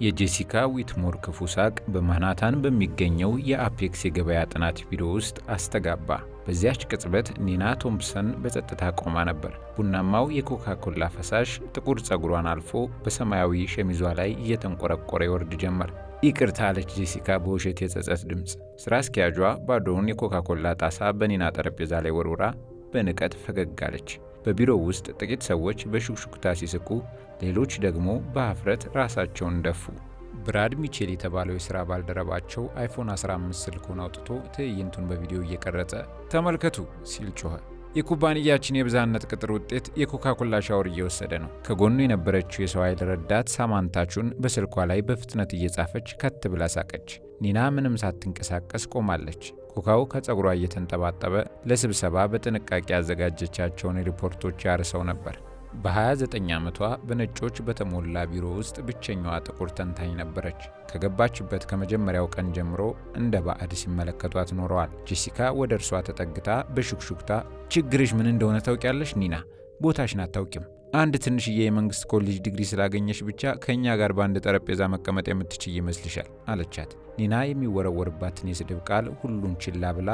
የጄሲካ ዊትሞር ክፉ ሳቅ በማንሃታን በሚገኘው የአፔክስ የገበያ ጥናት ቢሮ ውስጥ አስተጋባ። በዚያች ቅጽበት ኒና ቶምፕሰን በጸጥታ ቆማ ነበር። ቡናማው የኮካ ኮላ ፈሳሽ ጥቁር ጸጉሯን አልፎ በሰማያዊ ሸሚዟ ላይ እየተንቆረቆረ ይወርድ ጀመር። ይቅርታ አለች ጄሲካ በውሸት የጸጸት ድምፅ። ስራ አስኪያጇ ባዶውን የኮካ ኮላ ጣሳ በኒና ጠረጴዛ ላይ ወርውራ በንቀት ፈገግ አለች። በቢሮው ውስጥ ጥቂት ሰዎች በሹክሹክታ ሲስቁ፣ ሌሎች ደግሞ በአፍረት ራሳቸውን ደፉ። ብራድ ሚቼል የተባለው የሥራ ባልደረባቸው አይፎን 15 ስልኩን አውጥቶ ትዕይንቱን በቪዲዮ እየቀረጸ ተመልከቱ ሲል ጮኸ። የኩባንያችን የብዝሃነት ቅጥር ውጤት የኮካ ኮላ ሻወር እየወሰደ ነው። ከጎኑ የነበረችው የሰው ኃይል ረዳት ሳማንታቹን በስልኳ ላይ በፍጥነት እየጻፈች ከት ብላ ሳቀች። ኒና ምንም ሳትንቀሳቀስ ቆማለች። ኮካው ከጸጉሯ እየተንጠባጠበ ለስብሰባ በጥንቃቄ ያዘጋጀቻቸውን ሪፖርቶች ያርሰው ነበር። በ29 ዓመቷ በነጮች በተሞላ ቢሮ ውስጥ ብቸኛዋ ጥቁር ተንታኝ ነበረች። ከገባችበት ከመጀመሪያው ቀን ጀምሮ እንደ ባዕድ ሲመለከቷት ኖረዋል። ጄሲካ ወደ እርሷ ተጠግታ በሹክሹክታ ችግርሽ ምን እንደሆነ ታውቂያለሽ ኒና? ቦታሽን አታውቂም። አንድ ትንሽዬ የመንግስት ኮሌጅ ዲግሪ ስላገኘሽ ብቻ ከእኛ ጋር በአንድ ጠረጴዛ መቀመጥ የምትችይ ይመስልሻል? አለቻት። ኒና የሚወረወርባትን የስድብ ቃል ሁሉን ችላ ብላ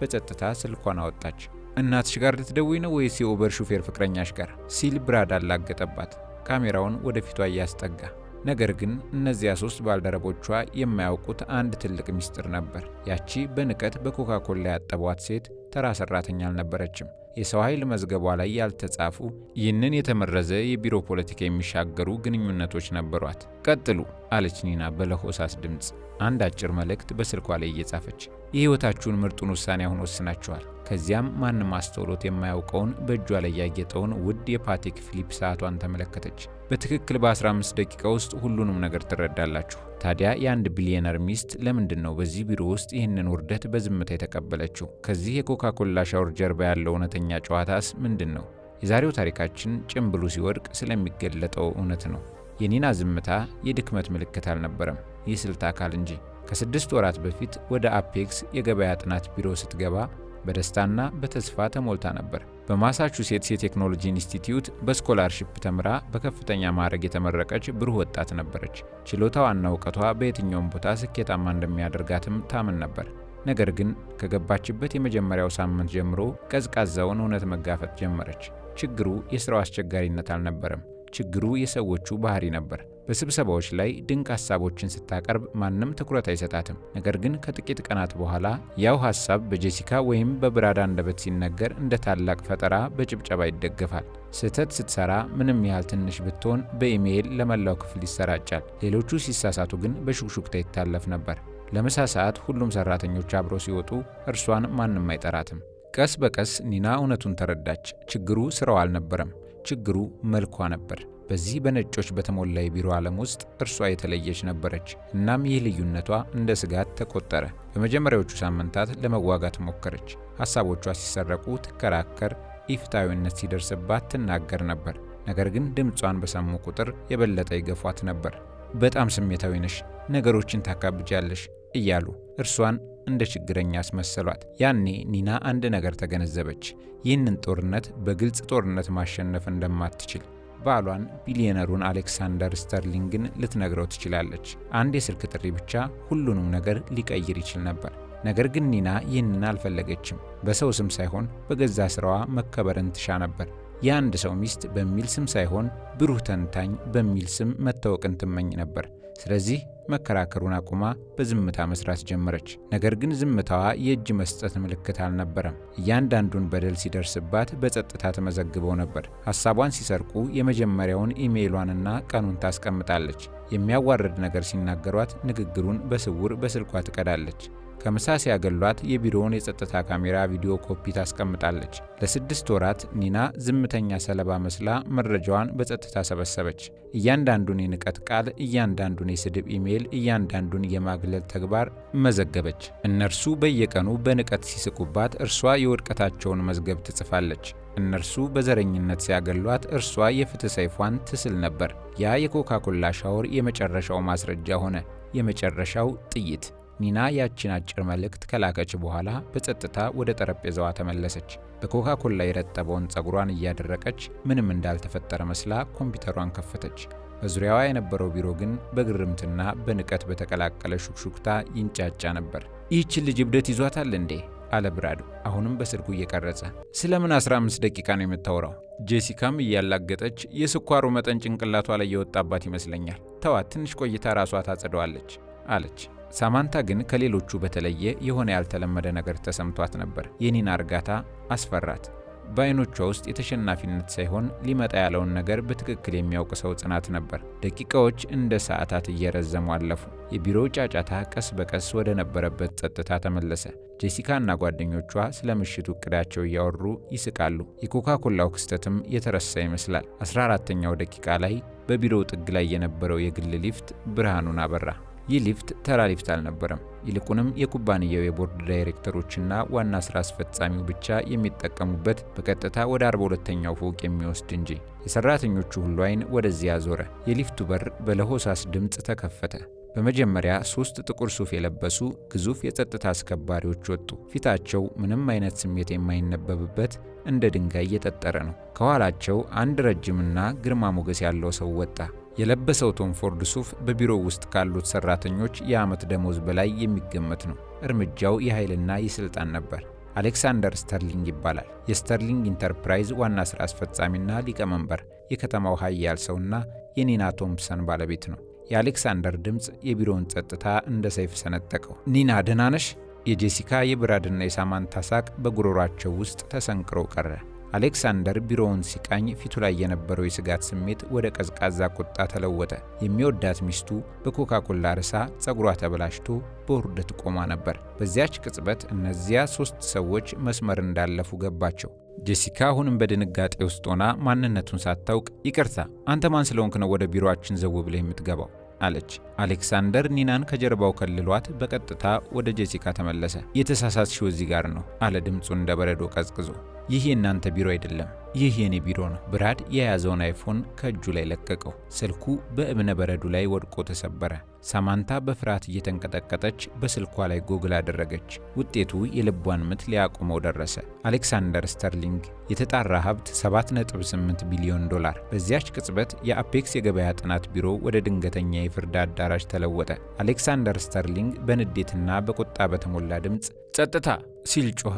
በጸጥታ ስልኳን አወጣች። እናትሽ ጋር ልትደውይ ነው ወይስ የኡበር ሹፌር ፍቅረኛሽ ጋር? ሲል ብራድ አላገጠባት፣ ካሜራውን ወደፊቷ እያስጠጋ። ነገር ግን እነዚያ 3 ባልደረቦቿ የማያውቁት አንድ ትልቅ ሚስጥር ነበር። ያቺ በንቀት በኮካ ኮላ ያጠቧት ሴት ተራ ሰራተኛ አልነበረችም። የሰው ኃይል መዝገቧ ላይ ያልተጻፉ ይህንን የተመረዘ የቢሮ ፖለቲካ የሚሻገሩ ግንኙነቶች ነበሯት። ቀጥሉ አለች ኒና በለሆሳስ ድምፅ፣ አንድ አጭር መልእክት በስልኳ ላይ እየጻፈች። የሕይወታችሁን ምርጡን ውሳኔ አሁን ወስናችኋል። ከዚያም ማንም አስተውሎት የማያውቀውን በእጇ ላይ ያጌጠውን ውድ የፓቴክ ፊሊፕ ሰዓቷን ተመለከተች። በትክክል በ15 ደቂቃ ውስጥ ሁሉንም ነገር ትረዳላችሁ። ታዲያ የአንድ ቢሊዮነር ሚስት ለምንድን ነው በዚህ ቢሮ ውስጥ ይህንን ውርደት በዝምታ የተቀበለችው? ከዚህ የኮካ ኮላ ሻወር ጀርባ ያለው እውነተኛ ጨዋታስ ምንድን ነው? የዛሬው ታሪካችን ጭምብሉ ሲወድቅ ስለሚገለጠው እውነት ነው። የኒና ዝምታ የድክመት ምልክት አልነበረም፣ የስልት አካል እንጂ። ከ6 ወራት በፊት ወደ አፔክስ የገበያ ጥናት ቢሮ ስትገባ በደስታና በተስፋ ተሞልታ ነበር። በማሳቹሴትስ የቴክኖሎጂ ኢንስቲትዩት በስኮላርሺፕ ተምራ በከፍተኛ ማዕረግ የተመረቀች ብሩህ ወጣት ነበረች። ችሎታዋና እውቀቷ በየትኛውም ቦታ ስኬታማ እንደሚያደርጋትም ታምን ነበር። ነገር ግን ከገባችበት የመጀመሪያው ሳምንት ጀምሮ ቀዝቃዛውን እውነት መጋፈጥ ጀመረች። ችግሩ የሥራው አስቸጋሪነት አልነበረም። ችግሩ የሰዎቹ ባህሪ ነበር። በስብሰባዎች ላይ ድንቅ ሐሳቦችን ስታቀርብ ማንም ትኩረት አይሰጣትም። ነገር ግን ከጥቂት ቀናት በኋላ ያው ሐሳብ በጄሲካ ወይም በብራድ አንደበት ሲነገር እንደ ታላቅ ፈጠራ በጭብጨባ ይደገፋል። ስህተት ስትሰራ ምንም ያህል ትንሽ ብትሆን በኢሜይል ለመላው ክፍል ይሰራጫል። ሌሎቹ ሲሳሳቱ ግን በሹክሹክታ ይታለፍ ነበር። ለምሳ ሰዓት ሁሉም ሰራተኞች አብረው ሲወጡ እርሷን ማንም አይጠራትም። ቀስ በቀስ ኒና እውነቱን ተረዳች። ችግሩ ስራው አልነበረም። ችግሩ መልኳ ነበር። በዚህ በነጮች በተሞላ የቢሮ ዓለም ውስጥ እርሷ የተለየች ነበረች። እናም ይህ ልዩነቷ እንደ ስጋት ተቆጠረ። በመጀመሪያዎቹ ሳምንታት ለመዋጋት ሞከረች። ሐሳቦቿ ሲሰረቁ ትከራከር፣ ኢፍትሐዊነት ሲደርስባት ትናገር ነበር። ነገር ግን ድምጿን በሰሙ ቁጥር የበለጠ ይገፏት ነበር። በጣም ስሜታዊ ነሽ፣ ነገሮችን ታካብጃለሽ እያሉ እርሷን እንደ ችግረኛ አስመሰሏት። ያኔ ኒና አንድ ነገር ተገነዘበች። ይህንን ጦርነት በግልጽ ጦርነት ማሸነፍ እንደማትችል። ባሏን ቢሊዮነሩን አሌክሳንደር ስተርሊንግን ልትነግረው ትችላለች። አንድ የስልክ ጥሪ ብቻ ሁሉንም ነገር ሊቀይር ይችል ነበር። ነገር ግን ኒና ይህንን አልፈለገችም። በሰው ስም ሳይሆን በገዛ ስራዋ መከበርን ትሻ ነበር። የአንድ ሰው ሚስት በሚል ስም ሳይሆን ብሩህ ተንታኝ በሚል ስም መታወቅን ትመኝ ነበር። ስለዚህ መከራከሩን አቁማ በዝምታ መስራት ጀመረች። ነገር ግን ዝምታዋ የእጅ መስጠት ምልክት አልነበረም። እያንዳንዱን በደል ሲደርስባት በጸጥታ ተመዘግበው ነበር። ሐሳቧን ሲሰርቁ የመጀመሪያውን ኢሜይሏንና ቀኑን ታስቀምጣለች። የሚያዋርድ ነገር ሲናገሯት ንግግሩን በስውር በስልኳ ትቀዳለች። ከምሳ ሲያገሏት የቢሮውን የጸጥታ ካሜራ ቪዲዮ ኮፒ ታስቀምጣለች። ለ6 ወራት ኒና ዝምተኛ ሰለባ መስላ መረጃዋን በጸጥታ ሰበሰበች። እያንዳንዱን የንቀት ቃል፣ እያንዳንዱን የስድብ ኢሜይል፣ እያንዳንዱን የማግለል ተግባር መዘገበች። እነርሱ በየቀኑ በንቀት ሲስቁባት እርሷ የውድቀታቸውን መዝገብ ትጽፋለች። እነርሱ በዘረኝነት ሲያገሏት እርሷ የፍትህ ሰይፏን ትስል ነበር። ያ የኮካ ኮላ ሻወር የመጨረሻው ማስረጃ ሆነ፣ የመጨረሻው ጥይት። ኒና ያችን አጭር መልእክት ከላከች በኋላ በጸጥታ ወደ ጠረጴዛዋ ተመለሰች። በኮካ ኮላ የረጠበውን ጸጉሯን እያደረቀች ምንም እንዳልተፈጠረ መስላ ኮምፒውተሯን ከፈተች። በዙሪያዋ የነበረው ቢሮ ግን በግርምትና በንቀት በተቀላቀለ ሹክሹክታ ይንጫጫ ነበር። ይህችን ልጅ እብደት ይዟታል እንዴ? አለ ብራድ አሁንም በስልኩ እየቀረጸ። ስለምን 15 ደቂቃ ነው የምታወራው? ጄሲካም እያላገጠች የስኳሩ መጠን ጭንቅላቷ ላይ የወጣባት ይመስለኛል። ተዋት፣ ትንሽ ቆይታ ራሷ ታጸደዋለች አለች። ሳማንታ ግን ከሌሎቹ በተለየ የሆነ ያልተለመደ ነገር ተሰምቷት ነበር። የኒና እርጋታ አስፈራት። በዓይኖቿ ውስጥ የተሸናፊነት ሳይሆን ሊመጣ ያለውን ነገር በትክክል የሚያውቅ ሰው ጽናት ነበር። ደቂቃዎች እንደ ሰዓታት እየረዘሙ አለፉ። የቢሮው ጫጫታ ቀስ በቀስ ወደ ነበረበት ጸጥታ ተመለሰ። ጄሲካ እና ጓደኞቿ ስለ ምሽቱ እቅዳቸው እያወሩ ይስቃሉ። የኮካ ኮላው ክስተትም የተረሳ ይመስላል። 14ኛው ደቂቃ ላይ በቢሮው ጥግ ላይ የነበረው የግል ሊፍት ብርሃኑን አበራ። ይህ ሊፍት ተራ ሊፍት አልነበረም። ይልቁንም የኩባንያው የቦርድ ዳይሬክተሮችና ዋና ስራ አስፈጻሚው ብቻ የሚጠቀሙበት በቀጥታ ወደ 42ኛው ፎቅ የሚወስድ እንጂ። የሰራተኞቹ ሁሉ አይን ወደዚያ ዞረ። የሊፍቱ በር በለሆሳስ ድምፅ ተከፈተ። በመጀመሪያ 3 ጥቁር ሱፍ የለበሱ ግዙፍ የጸጥታ አስከባሪዎች ወጡ። ፊታቸው ምንም አይነት ስሜት የማይነበብበት እንደ ድንጋይ እየጠጠረ ነው። ከኋላቸው አንድ ረጅምና ግርማ ሞገስ ያለው ሰው ወጣ። የለበሰው ቶም ፎርድ ሱፍ በቢሮው ውስጥ ካሉት ሰራተኞች የዓመት ደሞዝ በላይ የሚገመት ነው። እርምጃው የኃይልና የስልጣን ነበር። አሌክሳንደር ስተርሊንግ ይባላል። የስተርሊንግ ኢንተርፕራይዝ ዋና ስራ አስፈጻሚና ሊቀመንበር፣ የከተማው ኃያል ሰውና የኒና ቶምፕሰን ባለቤት ነው። የአሌክሳንደር ድምፅ የቢሮውን ጸጥታ እንደ ሰይፍ ሰነጠቀው። ኒና ደህና ነሽ? የጄሲካ የብራድና የሳማንታ ሳቅ በጉሮሯቸው ውስጥ ተሰንቅሮ ቀረ። አሌክሳንደር ቢሮውን ሲቃኝ ፊቱ ላይ የነበረው የስጋት ስሜት ወደ ቀዝቃዛ ቁጣ ተለወጠ። የሚወዳት ሚስቱ በኮካ ኮላ ርሳ ጸጉሯ ተበላሽቶ በውርደት ቆማ ነበር። በዚያች ቅጽበት እነዚያ 3 ሰዎች መስመር እንዳለፉ ገባቸው። ጄሲካ አሁንም በድንጋጤ ውስጥ ሆና ማንነቱን ሳታውቅ ይቅርታ፣ አንተ ማን ስለሆንክ ነው ወደ ቢሮአችን ዘው ብለህ የምትገባው? አለች። አሌክሳንደር ኒናን ከጀርባው ከልሏት በቀጥታ ወደ ጄሲካ ተመለሰ። የተሳሳትሽው እዚህ ጋር ነው አለ ድምፁ እንደ በረዶ ቀዝቅዞ። ይህ የእናንተ ቢሮ አይደለም፣ ይህ የኔ ቢሮ ነው። ብራድ የያዘውን አይፎን ከእጁ ላይ ለቀቀው። ስልኩ በእብነ በረዱ ላይ ወድቆ ተሰበረ። ሳማንታ በፍርሃት እየተንቀጠቀጠች በስልኳ ላይ ጎግል አደረገች። ውጤቱ የልቧን ምት ሊያቆመው ደረሰ። አሌክሳንደር ስተርሊንግ የተጣራ ሀብት $7.8 ቢሊዮን። በዚያች ቅጽበት የአፔክስ የገበያ ጥናት ቢሮ ወደ ድንገተኛ የፍርድ አዳራሽ ተለወጠ። አሌክሳንደር ስተርሊንግ በንዴትና በቁጣ በተሞላ ድምፅ ጸጥታ ሲል ጮኸ።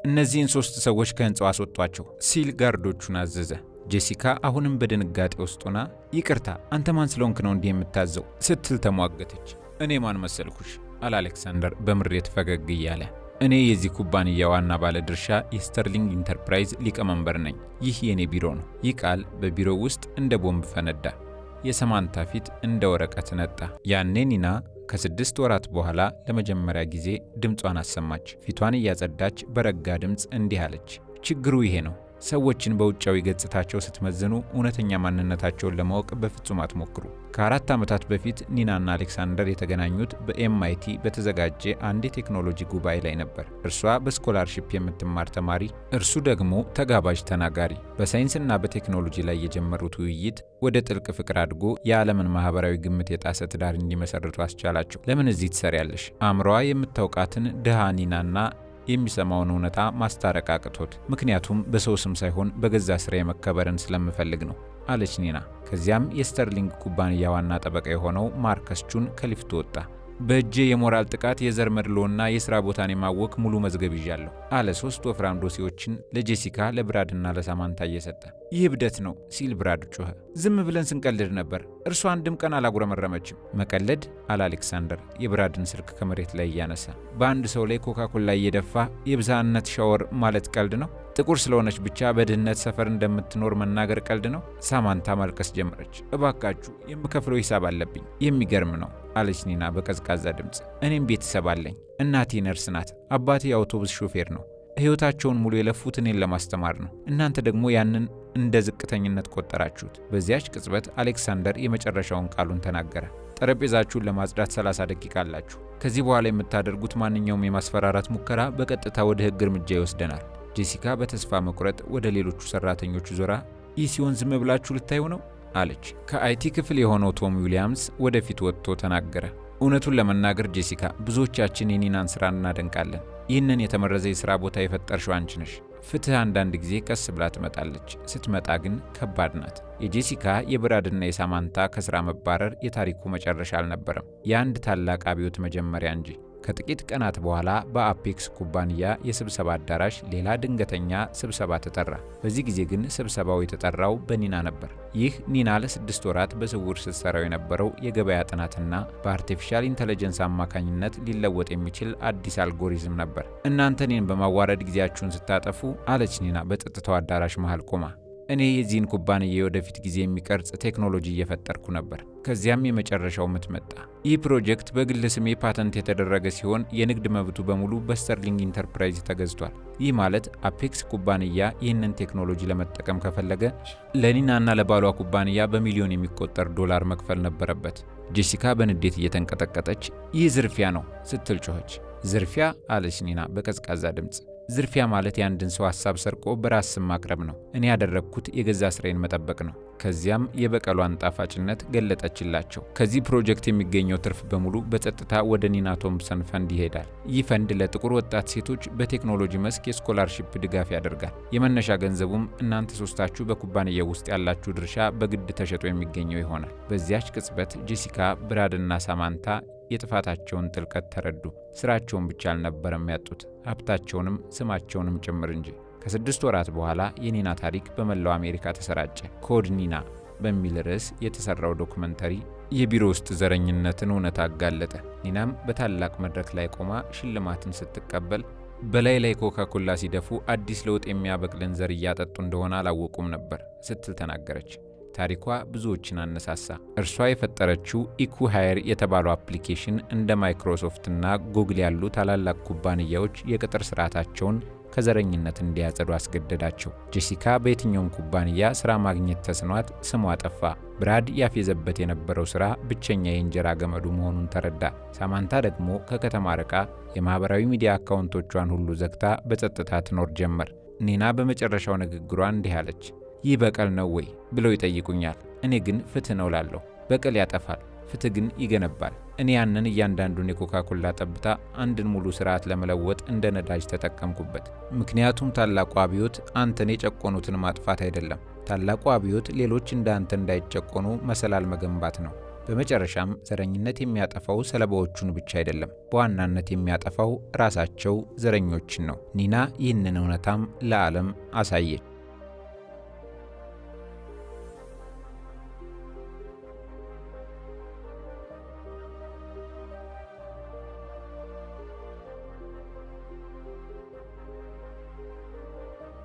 እነዚህን 3 ሰዎች ከህንጻው አስወጧቸው ሲል ጋርዶቹን አዘዘ። ጄሲካ አሁንም በድንጋጤ ውስጥ ሆና ይቅርታ፣ አንተ ማን ስለሆንክ ነው እንዲህ የምታዘው? ስትል ተሟገተች። እኔ ማን መሰልኩሽ? አለ አሌክሳንደር በምሬት ፈገግ እያለ። እኔ የዚህ ኩባንያ ዋና ባለ ድርሻ የስተርሊንግ ኢንተርፕራይዝ ሊቀመንበር ነኝ። ይህ የኔ ቢሮ ነው። ይህ ቃል በቢሮው ውስጥ እንደ ቦምብ ፈነዳ። የሳማንታ ፊት እንደ ወረቀት ነጣ። ያኔ ኒና ከ6 ወራት በኋላ ለመጀመሪያ ጊዜ ድምጿን አሰማች። ፊቷን እያጸዳች በረጋ ድምፅ እንዲህ አለች። ችግሩ ይሄ ነው። ሰዎችን በውጫዊ ገጽታቸው ስትመዝኑ እውነተኛ ማንነታቸውን ለማወቅ በፍጹም አትሞክሩ። ከ4 ዓመታት በፊት ኒናና አሌክሳንደር የተገናኙት በኤምአይቲ በተዘጋጀ አንድ የቴክኖሎጂ ጉባኤ ላይ ነበር። እርሷ በስኮላርሺፕ የምትማር ተማሪ፣ እርሱ ደግሞ ተጋባዥ ተናጋሪ። በሳይንስና በቴክኖሎጂ ላይ የጀመሩት ውይይት ወደ ጥልቅ ፍቅር አድጎ የዓለምን ማህበራዊ ግምት የጣሰ ትዳር እንዲመሰርቱ አስቻላቸው። ለምን እዚህ ትሰሪያለሽ? አእምሮዋ የምታውቃትን ድሃ ኒናና የሚሰማውን እውነታ ማስታረቅ አቅቶት፣ ምክንያቱም በሰው ስም ሳይሆን በገዛ ስራ የመከበርን ስለምፈልግ ነው አለች ኒና። ከዚያም የስተርሊንግ ኩባንያ ዋና ጠበቃ የሆነው ማርከስ ቹን ከሊፍቱ ወጣ። በእጄ የሞራል ጥቃት፣ የዘር መድሎና የሥራ ቦታን የማወክ ሙሉ መዝገብ ይዣለሁ አለ 3 ወፍራም ዶሴዎችን ለጄሲካ ለብራድና ለሳማንታ እየሰጠ። ይህ እብደት ነው ሲል ብራድ ጮኸ። ዝም ብለን ስንቀልድ ነበር፣ እርሷ አንድም ቀን አላጉረመረመችም። መቀለድ አለ አሌክሳንደር የብራድን ስልክ ከመሬት ላይ እያነሳ። በአንድ ሰው ላይ ኮካ ኮላ እየደፋ የብዝሃነት ሻወር ማለት ቀልድ ነው? ጥቁር ስለሆነች ብቻ በድህነት ሰፈር እንደምትኖር መናገር ቀልድ ነው? ሳማንታ ማልቀስ ጀመረች። እባካችሁ የምከፍለው ሂሳብ አለብኝ። የሚገርም ነው አለች ኒና በቀዝቃዛ ድምፅ። እኔም ቤተሰብ አለኝ። እናቴ ነርስ ናት፣ አባቴ የአውቶቡስ ሾፌር ነው። ሕይወታቸውን ሙሉ የለፉት እኔን ለማስተማር ነው። እናንተ ደግሞ ያንን እንደ ዝቅተኝነት ቆጠራችሁት። በዚያች ቅጽበት አሌክሳንደር የመጨረሻውን ቃሉን ተናገረ። ጠረጴዛችሁን ለማጽዳት 30 ደቂቃ አላችሁ። ከዚህ በኋላ የምታደርጉት ማንኛውም የማስፈራራት ሙከራ በቀጥታ ወደ ሕግ እርምጃ ይወስደናል። ጄሲካ በተስፋ መቁረጥ ወደ ሌሎቹ ሰራተኞች ዞራ ይህ ሲሆን ዝም ብላችሁ ልታዩ ነው አለች። ከአይቲ ክፍል የሆነው ቶም ዊሊያምስ ወደፊት ወጥቶ ተናገረ። እውነቱን ለመናገር ጄሲካ፣ ብዙዎቻችን የኒናን ስራ እናደንቃለን። ይህንን የተመረዘ የሥራ ቦታ የፈጠርሽው አንቺ ነሽ። ፍትህ አንዳንድ ጊዜ ቀስ ብላ ትመጣለች፣ ስትመጣ ግን ከባድ ናት። የጄሲካ የብራድና የሳማንታ ከስራ መባረር የታሪኩ መጨረሻ አልነበረም፣ የአንድ ታላቅ አብዮት መጀመሪያ እንጂ። ከጥቂት ቀናት በኋላ በአፔክስ ኩባንያ የስብሰባ አዳራሽ ሌላ ድንገተኛ ስብሰባ ተጠራ። በዚህ ጊዜ ግን ስብሰባው የተጠራው በኒና ነበር። ይህ ኒና ለ6 ወራት በስውር ስትሰራው የነበረው የገበያ ጥናትና በአርቲፊሻል ኢንተለጀንስ አማካኝነት ሊለወጥ የሚችል አዲስ አልጎሪዝም ነበር። እናንተ እኔን በማዋረድ ጊዜያችሁን ስታጠፉ፣ አለች ኒና በጸጥታው አዳራሽ መሃል ቆማ። እኔ የዚህን ኩባንያ የወደፊት ጊዜ የሚቀርጽ ቴክኖሎጂ እየፈጠርኩ ነበር። ከዚያም የመጨረሻው ምት መጣ። ይህ ፕሮጀክት በግል ስሜ ፓተንት የተደረገ ሲሆን የንግድ መብቱ በሙሉ በስተርሊንግ ኢንተርፕራይዝ ተገዝቷል። ይህ ማለት አፔክስ ኩባንያ ይህንን ቴክኖሎጂ ለመጠቀም ከፈለገ ለኒናና ለባሏ ኩባንያ በሚሊዮን የሚቆጠር ዶላር መክፈል ነበረበት። ጄሲካ በንዴት እየተንቀጠቀጠች ይህ ዝርፊያ ነው ስትል ጮኸች። ዝርፊያ? አለች ኒና በቀዝቃዛ ድምፅ። ዝርፊያ ማለት የአንድን ሰው ሐሳብ ሰርቆ በራስ ስም ማቅረብ ነው። እኔ ያደረግኩት የገዛ ስራዬን መጠበቅ ነው። ከዚያም የበቀሏን ጣፋጭነት ገለጠችላቸው። ከዚህ ፕሮጀክት የሚገኘው ትርፍ በሙሉ በጸጥታ ወደ ኒና ቶምፕሰን ፈንድ ይሄዳል። ይህ ፈንድ ለጥቁር ወጣት ሴቶች በቴክኖሎጂ መስክ የስኮላርሺፕ ድጋፍ ያደርጋል። የመነሻ ገንዘቡም እናንተ ሶስታችሁ በኩባንያው ውስጥ ያላችሁ ድርሻ በግድ ተሸጦ የሚገኘው ይሆናል። በዚያች ቅጽበት ጄሲካ፣ ብራድና ሳማንታ የጥፋታቸውን ጥልቀት ተረዱ። ስራቸውን ብቻ አልነበረም ያጡት፣ ሀብታቸውንም ስማቸውንም ጭምር እንጂ። ከ6 ወራት በኋላ የኒና ታሪክ በመላው አሜሪካ ተሰራጨ። ኮድ ኒና በሚል ርዕስ የተሰራው ዶክመንተሪ የቢሮ ውስጥ ዘረኝነትን እውነት አጋለጠ። ኒናም በታላቅ መድረክ ላይ ቆማ ሽልማትን ስትቀበል በላይ ላይ ኮካኮላ ሲደፉ አዲስ ለውጥ የሚያበቅልን ዘር እያጠጡ እንደሆነ አላወቁም ነበር ስትል ተናገረች። ታሪኳ ብዙዎችን አነሳሳ። እርሷ የፈጠረችው ኢኩሃየር የተባለው አፕሊኬሽን እንደ ማይክሮሶፍት እና ጉግል ያሉ ታላላቅ ኩባንያዎች የቅጥር ስርዓታቸውን ከዘረኝነት እንዲያጸዱ አስገደዳቸው። ጄሲካ በየትኛውም ኩባንያ ስራ ማግኘት ተስኗት ስሟ ጠፋ። ብራድ ያፌዘበት የነበረው ስራ ብቸኛ የእንጀራ ገመዱ መሆኑን ተረዳ። ሳማንታ ደግሞ ከከተማ ርቃ የማህበራዊ ሚዲያ አካውንቶቿን ሁሉ ዘግታ በጸጥታ ትኖር ጀመር። ኒና በመጨረሻው ንግግሯ እንዲህ አለች። ይህ በቀል ነው ወይ ብለው ይጠይቁኛል። እኔ ግን ፍትህ ነው ላለሁ። በቀል ያጠፋል፣ ፍትህ ግን ይገነባል። እኔ ያንን እያንዳንዱን የኮካኮላ ጠብታ አንድን ሙሉ ስርዓት ለመለወጥ እንደ ነዳጅ ተጠቀምኩበት። ምክንያቱም ታላቁ አብዮት አንተን የጨቆኑትን ማጥፋት አይደለም። ታላቁ አብዮት ሌሎች እንደ አንተ እንዳይጨቆኑ መሰላል መገንባት ነው። በመጨረሻም ዘረኝነት የሚያጠፋው ሰለባዎቹን ብቻ አይደለም፣ በዋናነት የሚያጠፋው ራሳቸው ዘረኞችን ነው። ኒና ይህንን እውነታም ለዓለም አሳየች።